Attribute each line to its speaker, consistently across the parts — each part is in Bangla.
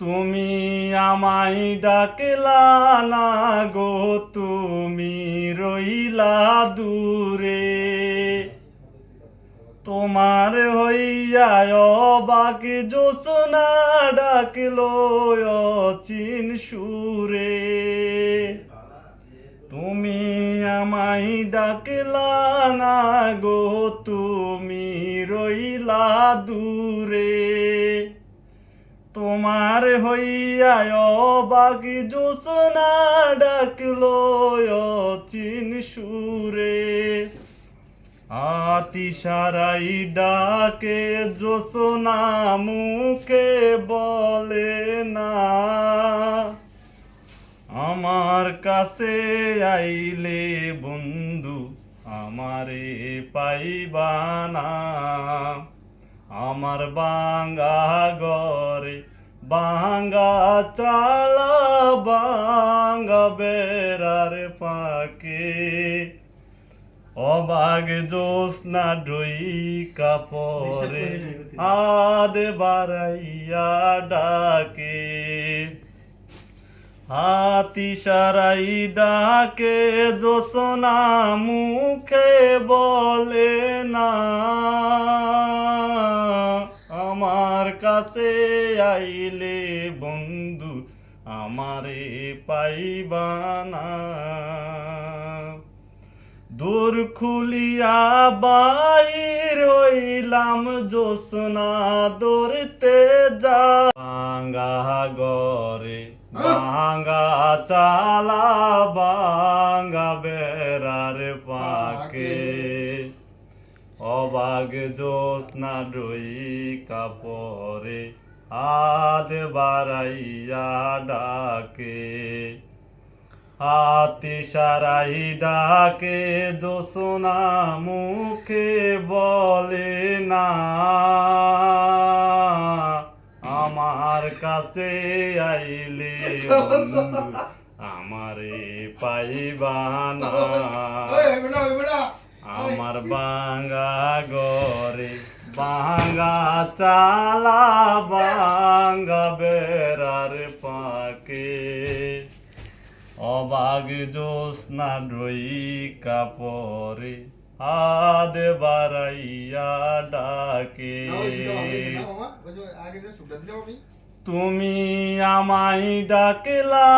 Speaker 1: তুমি আমায় ডাকলা না গো, তুমি রইলা দূরে। তোমার হইয়া অবাক জোছনা ডাকলো অচিন সুরে। তুমি আমায় ডাকলা না গো, তুমি রইলা দূরে। তোমার হইয়া অবাক জোছনা ডাকলো অচিন সুরে। আতিশারাই ডাকে জোছনা মুখে বলে না, আমার কাছে আইলে বন্ধু আমারে পাইবা না। আমার বাঙ্গা ঘরে বাঙ্গা চালা, বাঙ্গা বেড়ার ফাঁকে অবাগ জোছনা ডইকা পরে আদ বাড়াইয়া ডাকে। আতিশারাই ডাকে জোছনা মুখে বলে না, আমার কাছে আইলে বন্ধু আমারে পাইবা না। দূর খুলিয়া বাইর হইলাম জোছনা ধরতে যা, ভাঙ্গা ঘরে ভাঙ্গা চালা, ভাঙ্গা বেড়ার পাকে অবাগ জোছনা ডইকা পরে আদ বাড়াইয়া ডাকে। আতিশারাই ডাকে জোছনা মুখে বলে না, আমার কাছে আইলে বন্ধু আমারে পাইবা না। আমার বাঙ্গা ঘরে বাঙ্গা চালা, বাঙ্গা বেড়ার পাকে অবাগ জোছনা ডইকা পরে আদ বাড়াইয়া ডাকে। তুমি আমায় ডাকলা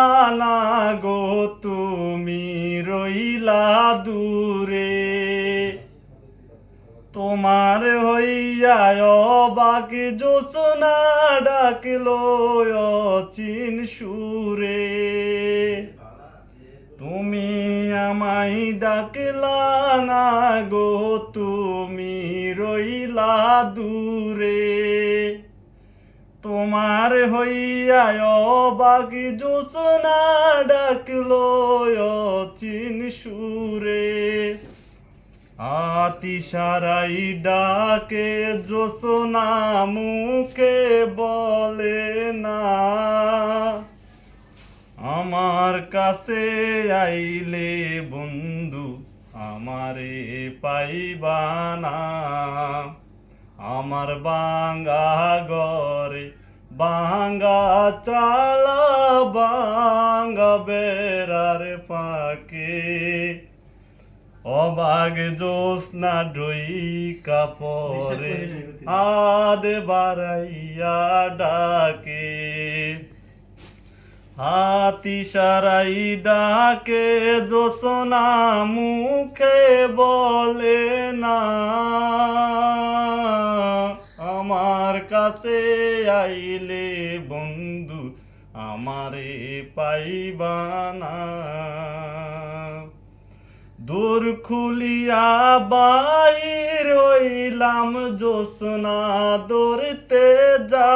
Speaker 1: না গো, তুমি রইলা দূরে। তোমার হইয়া অবাক জোছনা ডাকলো অচিন সুরে। তুমি আমায় ডাকলা না গো, তুমি রইলা দূরে। তোমার হইয়া অবাক জোছনা ডাকলো অচিন সুরে। আতিশারাই ডাকে জোছনা মুখে বলে না, আমার কাছে আইলে বন্ধু আমারে পাইবা না। আমার বাঙ্গা ঘরে বাঙ্গা চালা, বাঙ্গা বেড়ার ফাঁকে অবাগ জোছনা ডইকা পরে আদ বাড়াইয়া ডাকে। আতিশারাই ডাকে জোছনা মুখে বলে না, আমার কাছে আইলে বন্ধু আমারে পাইবা না। দূর খুলিয়া বাইর হইলাম জোছনা ধরতে যা।